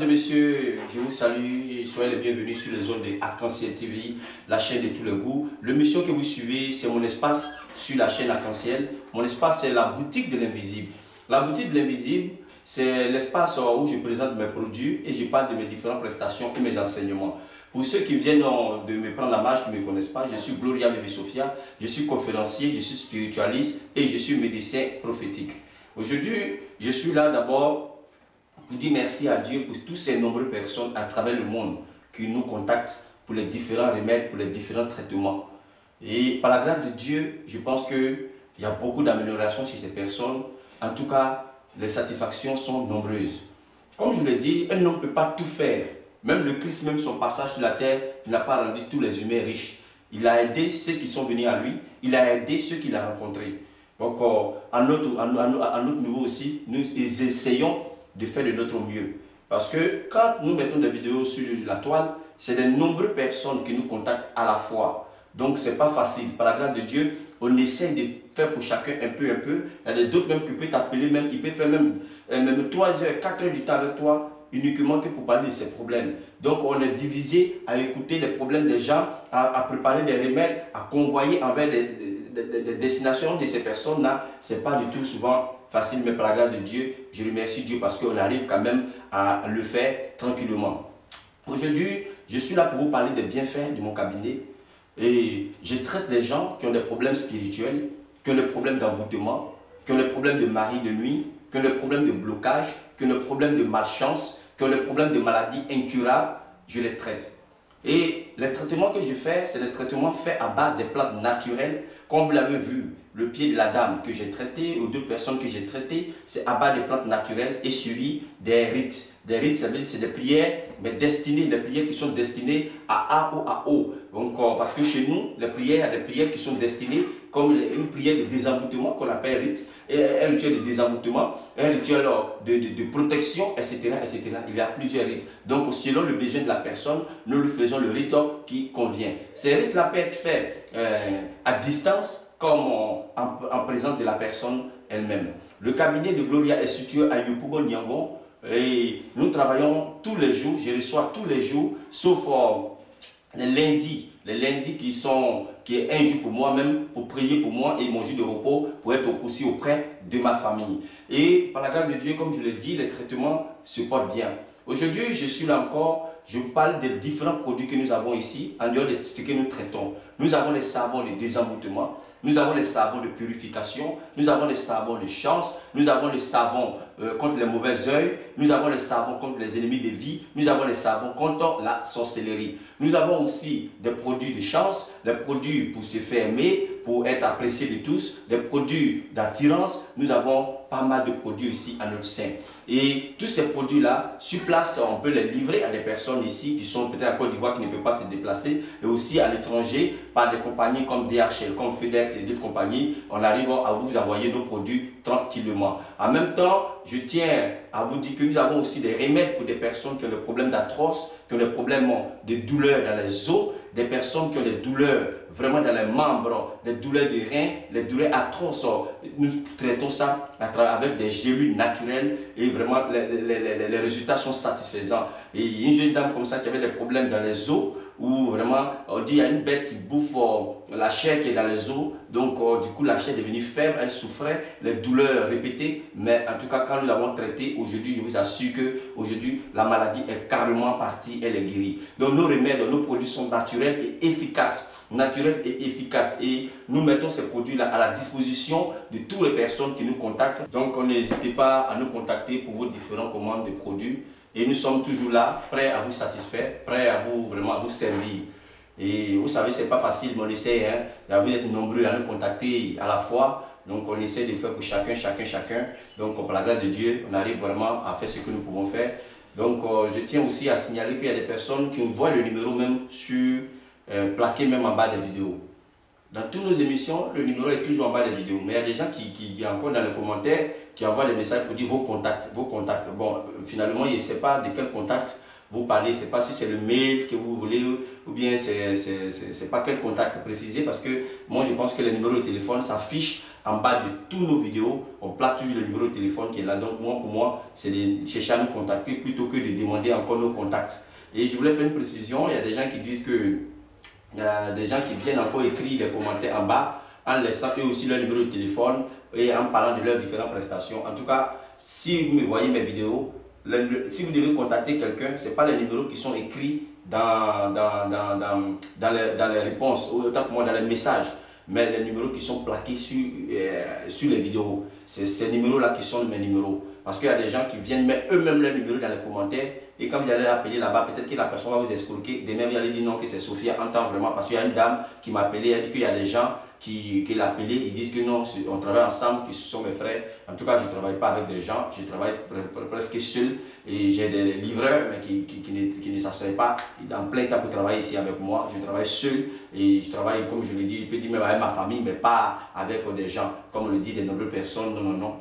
Mesdames et messieurs, je vous salue et soyez les bienvenus sur les ondes de Arc-en-Ciel TV, la chaîne de tous les goûts. L'émission que vous suivez, c'est mon espace sur la chaîne Arc-en-Ciel. Mon espace, c'est la boutique de l'invisible. La boutique de l'invisible, c'est l'espace où je présente mes produits et je parle de mes différentes prestations et mes enseignements. Pour ceux qui viennent de me prendre la marche, qui ne me connaissent pas, je suis Gloria Bébé Sophia, je suis conférencier, je suis spiritualiste et je suis médecin prophétique. Aujourd'hui, je suis là d'abord pour dire merci à Dieu pour toutes ces nombreuses personnes à travers le monde qui nous contactent pour les différents remèdes, pour les différents traitements. Et par la grâce de Dieu, je pense qu'il y a beaucoup d'améliorations chez ces personnes. En tout cas, les satisfactions sont nombreuses. Comme je l'ai dit, un homme ne peut pas tout faire. Même le Christ, même son passage sur la terre, il n'a pas rendu tous les humains riches. Il a aidé ceux qui sont venus à lui, il a aidé ceux qu'il a rencontrés. Donc, à notre niveau aussi, nous essayons de faire de notre mieux. Parce que quand nous mettons des vidéos sur la toile, c'est de nombreuses personnes qui nous contactent à la fois. Donc, ce n'est pas facile. Par la grâce de Dieu, on essaie de faire pour chacun un peu. Il y a d'autres même qui peuvent t'appeler, même, il peut faire même 3 heures, 4 heures du temps avec toi, uniquement que pour parler de ses problèmes. Donc, on est divisé à écouter les problèmes des gens, à préparer des remèdes, à convoyer envers des destinations de ces personnes-là. Ce n'est pas du tout souvent facile, mais par la grâce de Dieu, je remercie Dieu parce qu'on arrive quand même à le faire tranquillement. Aujourd'hui, je suis là pour vous parler des bienfaits de mon cabinet. Et je traite des gens qui ont des problèmes spirituels, qui ont des problèmes d'envoûtement, qui ont des problèmes de mari de nuit, qui ont des problèmes de blocage, qui ont des problèmes de malchance, qui ont des problèmes de maladies incurables. Je les traite. Et les traitements que je fais, c'est des traitements faits à base des plantes naturelles. Comme vous l'avez vu, le pied de la dame que j'ai traité, ou 2 personnes que j'ai traitées, c'est à base des plantes naturelles et suivi des rites. Des rites, ça veut dire que c'est des prières, mais destinées, des prières qui sont destinées à A ou à O. Donc, parce que chez nous, les prières, il y a des prières qui sont destinées comme une prière de désenvoûtement qu'on appelle rite, et un rituel de désenvoûtement, un rituel de protection, etc., etc. Il y a plusieurs rites. Donc, selon le besoin de la personne, nous lui faisons le rite qui convient. Ces rites-là peuvent être faits à distance, comme en présence de la personne elle-même. Le cabinet de Gloria est situé à Yopougon, Yangon, et nous travaillons tous les jours, je reçois tous les jours, sauf les lundis qui est un jour pour moi-même, pour prier pour moi et mon jour de repos, pour être aussi auprès de ma famille. Et par la grâce de Dieu, comme je l'ai dit, les traitements se portent bien. Aujourd'hui, je suis là encore, je vous parle des différents produits que nous avons ici, en dehors de ce que nous traitons. Nous avons les savons de désenvoûtement, nous avons les savons de purification, nous avons les savons de chance, nous avons les savons contre les mauvais œils, nous avons les savons contre les ennemis de vie, nous avons les savons contre la sorcellerie. Nous avons aussi des produits de chance, des produits pour se faire aimer, pour être apprécié de tous, des produits d'attirance. Nous avons pas mal de produits ici à notre sein. Et tous ces produits-là, sur place, on peut les livrer à des personnes ici qui sont peut-être à Côte d'Ivoire, qui ne peuvent pas se déplacer, et aussi à l'étranger par des compagnies comme DHL, comme FedEx et d'autres compagnies. On arrive à vous envoyer nos produits tranquillement. En même temps, je tiens à vous dire que nous avons aussi des remèdes pour des personnes qui ont des problèmes d'arthrose, qui ont des problèmes de douleurs dans les os, des personnes qui ont des douleurs vraiment dans les membres, des douleurs de reins, les douleurs atroces. Nous traitons ça avec des gélules naturelles et vraiment les résultats sont satisfaisants. Et une jeune dame comme ça qui avait des problèmes dans les os, où vraiment on dit il y a une bête qui bouffe la chair qui est dans les os, donc du coup la chair est devenue faible, elle souffrait, les douleurs répétées, mais en tout cas quand nous l'avons traité aujourd'hui, je vous assure que aujourd'hui la maladie est carrément partie, elle est guérie. Donc nos remèdes, nos produits sont naturels et efficaces. Et nous mettons ces produits-là à la disposition de toutes les personnes qui nous contactent. Donc n'hésitez pas à nous contacter pour vos différentes commandes de produits. Et nous sommes toujours là, prêts à vous satisfaire, prêts à vous vraiment à vous servir. Et vous savez, c'est pas facile, mais on essaie. Vous êtes nombreux à nous contacter à la fois. Donc on essaie de faire pour chacun. Donc par la grâce de Dieu, on arrive vraiment à faire ce que nous pouvons faire. Donc je tiens aussi à signaler qu'il y a des personnes qui voient le numéro même plaqué même en bas des vidéos. Dans toutes nos émissions, le numéro est toujours en bas des vidéos. Mais il y a des gens qui encore dans les commentaires, qui envoient des messages pour dire vos contacts. Bon, finalement, il ne sait pas de quel contact vous parler. C'est pas si c'est le mail que vous voulez ou bien c'est pas quel contact précisé, parce que moi je pense que le numéro de téléphone s'affiche en bas de tous nos vidéos. On plaque toujours le numéro de téléphone qui est là. Donc pour moi, c'est de chercher à nous contacter plutôt que de demander encore nos contacts. Et je voulais faire une précision. Il y a des gens qui disent que il y a des gens qui viennent encore écrire les commentaires en bas en laissant eux aussi leur numéro de téléphone et en parlant de leurs différentes prestations. En tout cas, si vous me voyez mes vidéos, si vous devez contacter quelqu'un, ce n'est pas les numéros qui sont écrits dans les réponses, autant que moi dans les messages, mais les numéros qui sont plaqués sur les vidéos. C'est ces numéros-là qui sont mes numéros. Parce qu'il y a des gens qui viennent mettre eux-mêmes leur numéro dans les commentaires et quand vous allez appeler là-bas, peut-être que la personne va vous escroquer. Demain, vous allez dire non, que c'est Sophia en temps vraiment. Parce qu'il y a une dame qui m'a appelé, elle dit qu'il y a des gens qui l'appelaient, ils disent que non, on travaille ensemble, que ce sont mes frères. En tout cas, je ne travaille pas avec des gens, je travaille presque seul. Et j'ai des livreurs mais qui ne s'assoient pas en plein temps pour travailler ici avec moi. Je travaille seul et je travaille, comme je l'ai dit, je peux dire même avec ma famille, mais pas avec des gens. Comme le dit de nombreuses personnes, non.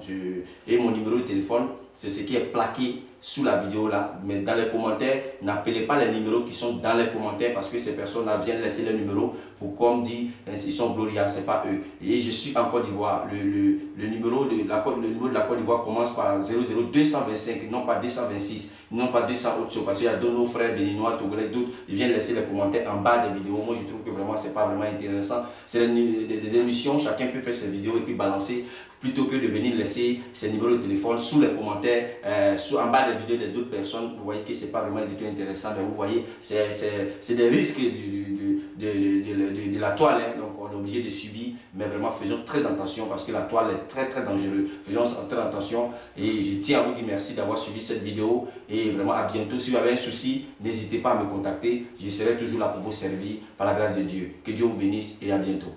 Et mon numéro de téléphone, c'est ce qui est plaqué sous la vidéo là. Mais dans les commentaires, n'appelez pas les numéros qui sont dans les commentaires parce que ces personnes-là viennent laisser le numéro pour, comme dit, ils sont Gloria, c'est pas eux. Et je suis en Côte d'Ivoire. Le numéro de la Côte d'Ivoire commence par 00225, non pas 226, non pas 200 autres choses. Parce qu'il y a d'autres nos frères béninois, togolais, d'autres, ils viennent laisser les commentaires en bas des vidéos. Moi, je trouve que vraiment, c'est pas vraiment intéressant. C'est des émissions, chacun peut faire ses vidéos et puis balancer, plutôt que de venir laisser ses numéros de téléphone sous les commentaires, en bas des vidéos d'autres personnes. Vous voyez que c'est pas vraiment du tout intéressant, mais vous voyez, c'est des risques de la toile, hein. Donc on est obligé de subir, mais vraiment faisons très attention parce que la toile est très très dangereuse. Faisons très attention et je tiens à vous dire merci d'avoir suivi cette vidéo et vraiment à bientôt. Si vous avez un souci, n'hésitez pas à me contacter, je serai toujours là pour vous servir par la grâce de Dieu. Que Dieu vous bénisse et à bientôt.